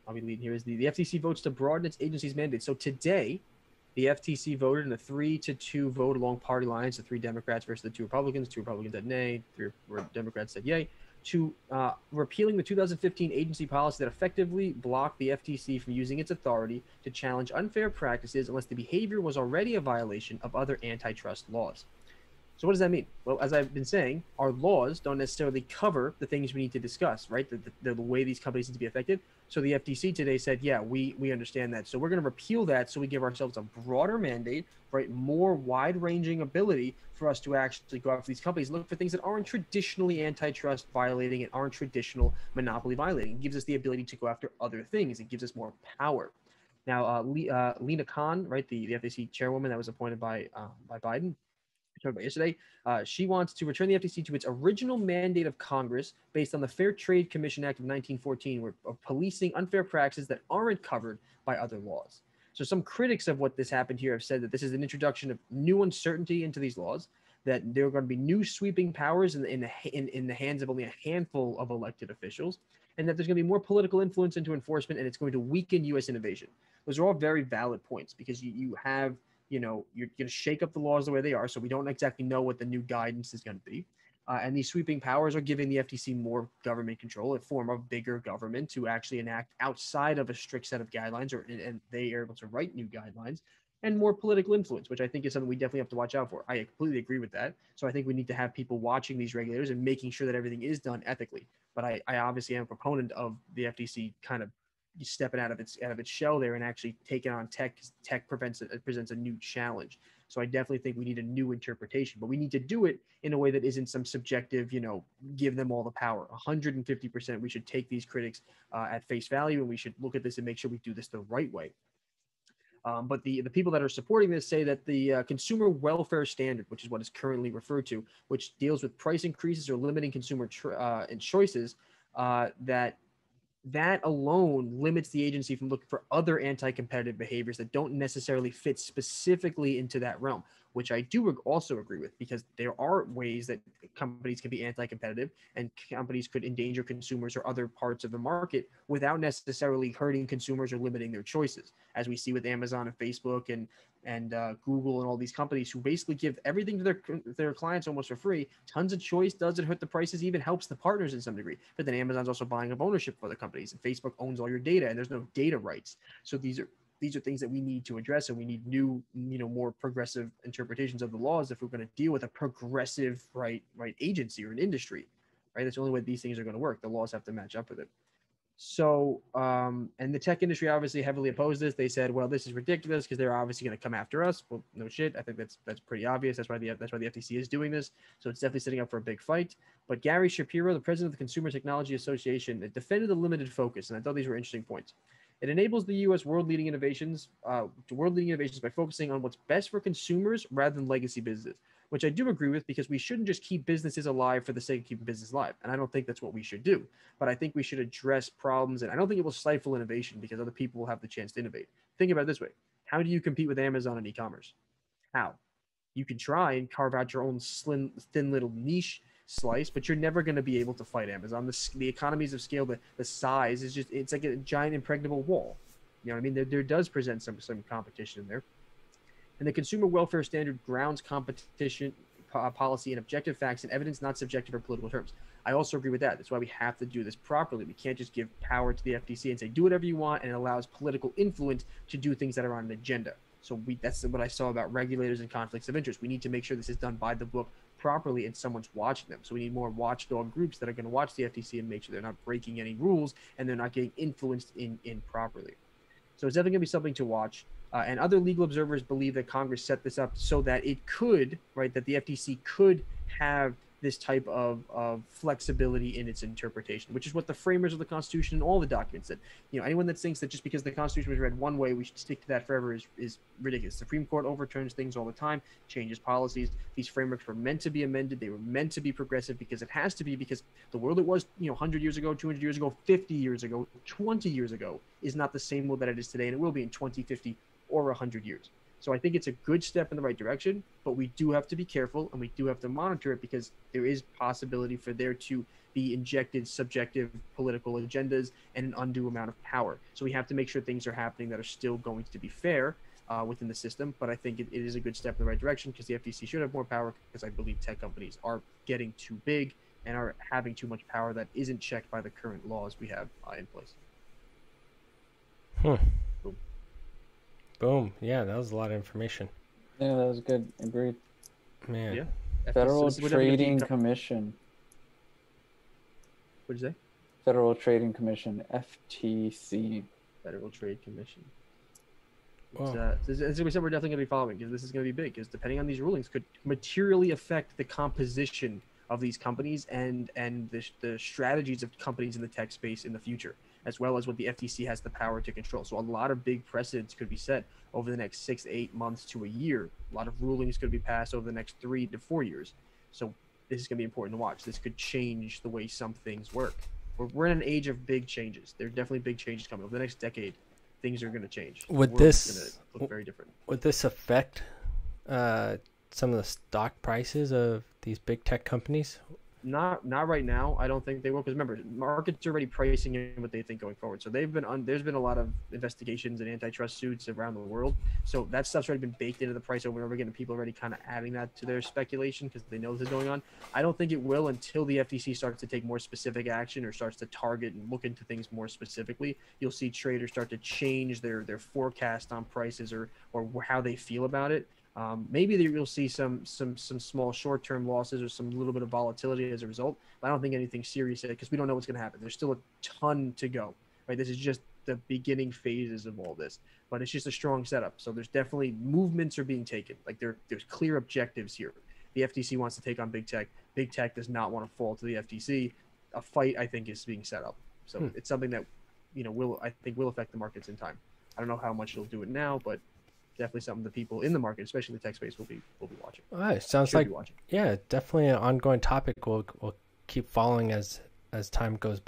I'll be leading here, is the FTC votes to broaden its agency's mandate. So today, the FTC voted in a 3-2 vote along party lines, the 3 Democrats versus the 2 Republicans. 2 Republicans said nay, 3 Democrats said yay, to repealing the 2015 agency policy that effectively blocked the FTC from using its authority to challenge unfair practices unless the behavior was already a violation of other antitrust laws. So what does that mean? Well, as I've been saying, our laws don't necessarily cover the things we need to discuss, right? The way these companies need to be affected. So the FTC today said, yeah, we understand that. So we're going to repeal that so we give ourselves a broader mandate, right? More wide-ranging ability for us to actually go after these companies, look for things that aren't traditionally antitrust violating and aren't traditional monopoly violating. It gives us the ability to go after other things. It gives us more power. Now, Lena Khan, right, the FTC chairwoman that was appointed by Biden, talked about yesterday, she wants to return the FTC to its original mandate of Congress based on the Fair Trade Commission Act of 1914, of policing unfair practices that aren't covered by other laws. So some critics of what this happened here have said that this is an introduction of new uncertainty into these laws, that there are going to be new sweeping powers in the hands of only a handful of elected officials, and that there's going to be more political influence into enforcement, and it's going to weaken U.S. innovation. Those are all very valid points because you have, you're going to shake up the laws the way they are, so we don't exactly know what the new guidance is going to be. And these sweeping powers are giving the FTC more government control, a form of bigger government to actually enact outside of a strict set of guidelines, and they are able to write new guidelines, and more political influence, which I think is something we definitely have to watch out for. I completely agree with that. So I think we need to have people watching these regulators and making sure that everything is done ethically. But I obviously am a proponent of the FTC kind of stepping out of its shell there and actually taking on tech. Tech presents a new challenge. So I definitely think we need a new interpretation, but we need to do it in a way that isn't some subjective, give them all the power. 150%. We should take these critics at face value, and we should look at this and make sure we do this the right way. But the people that are supporting this say that the consumer welfare standard, which is what is currently referred to, which deals with price increases or limiting consumer choices, that alone limits the agency from looking for other anti-competitive behaviors that don't necessarily fit specifically into that realm, which I do also agree with, because there are ways that companies can be anti-competitive and companies could endanger consumers or other parts of the market without necessarily hurting consumers or limiting their choices, as we see with Amazon and Facebook and Google and all these companies who basically give everything to their clients almost for free. Tons of choice, doesn't hurt the prices, even helps the partners in some degree. But then Amazon's also buying up ownership for other companies, and Facebook owns all your data, and there's no data rights. So these are things that we need to address, and we need new, more progressive interpretations of the laws if we're going to deal with a progressive right agency or an industry, right? That's the only way these things are going to work. The laws have to match up with it. So, and the tech industry obviously heavily opposed this. They said, well, this is ridiculous because they're obviously going to come after us. Well, no shit. I think that's pretty obvious. That's why the FTC is doing this. So it's definitely setting up for a big fight. But Gary Shapiro, the president of the Consumer Technology Association, defended the limited focus, and I thought these were interesting points. It enables the U.S. world-leading innovations by focusing on what's best for consumers rather than legacy businesses, which I do agree with, because we shouldn't just keep businesses alive for the sake of keeping business alive. And I don't think that's what we should do. But I think we should address problems, and I don't think it will stifle innovation because other people will have the chance to innovate. Think about it this way. How do you compete with Amazon in e-commerce? How? You can try and carve out your own thin little niche slice, but you're never going to be able to fight Amazon. The economies of scale, the size is just, it's like a giant impregnable wall. You know what I mean? There does present some competition in there. And the consumer welfare standard grounds competition policy in objective facts and evidence, not subjective or political terms. I also agree with that. That's why we have to do this properly. We can't just give power to the FTC and say, do whatever you want, and it allows political influence to do things that are on an agenda. So that's what I saw about regulators and conflicts of interest. We need to make sure this is done by the book properly and someone's watching them. So we need more watchdog groups that are going to watch the FTC and make sure they're not breaking any rules and they're not getting influenced in properly. So it's definitely going to be something to watch. And other legal observers believe that Congress set this up so that it could, right, that the FTC could have this type of flexibility in its interpretation, which is what the framers of the Constitution and all the documents said. Anyone that thinks that just because the Constitution was read one way, we should stick to that forever is ridiculous. The Supreme Court overturns things all the time, changes policies. These frameworks were meant to be amended. They were meant to be progressive because it has to be, because the world it was, 100 years ago, 200 years ago, 50 years ago, 20 years ago is not the same world that it is today, and it will be in 20, 50, or 100 years. So I think it's a good step in the right direction, but we do have to be careful and we do have to monitor it because there is possibility for there to be injected subjective political agendas and an undue amount of power. So we have to make sure things are happening that are still going to be fair within the system. But I think it is a good step in the right direction because the FTC should have more power because I believe tech companies are getting too big and are having too much power that isn't checked by the current laws we have in place. Boom. Boom. Yeah, that was a lot of information. Yeah, that was good. Agreed. Man. Yeah. Federal Trading Commission. What did you say? Federal Trading Commission, FTC. Federal Trade Commission. Wow. As we said, we're definitely going to be following because this is going to be big. Because depending on these rulings, could materially affect the composition of these companies and the strategies of companies in the tech space in the future, as well as what the FTC has the power to control. So a lot of big precedents could be set over the next 6 to 8 months to a year. A lot of rulings could be passed over the next 3 to 4 years. So this is going to be important to watch. This could change the way some things work. We're in an age of big changes. There are definitely big changes coming over the next decade. Things are going to change. Would this look very different? Would this affect some of the stock prices of these big tech companies? Not right now. I don't think they will, because remember, markets are already pricing in what they think going forward. So there's been a lot of investigations and antitrust suits around the world. So that stuff's already been baked into the price over and over again, and people are already kind of adding that to their speculation because they know this is going on. I don't think it will until the FTC starts to take more specific action or starts to target and look into things more specifically. You'll see traders start to change their forecast on prices or how they feel about it. Maybe you'll see some small short-term losses or some little bit of volatility as a result. But I don't think anything serious yet because we don't know what's going to happen. There's still a ton to go, right? This is just the beginning phases of all this, but it's just a strong setup. So there's definitely movements are being taken. Like there's clear objectives here. The FTC wants to take on big tech. Big tech does not want to fall to the FTC. A fight, I think, is being set up. So it's something that, will affect the markets in time. I don't know how much it'll do it now, but definitely something the people in the market, especially the tech space, will be watching. All right, sounds like definitely an ongoing topic. We'll keep following as time goes by.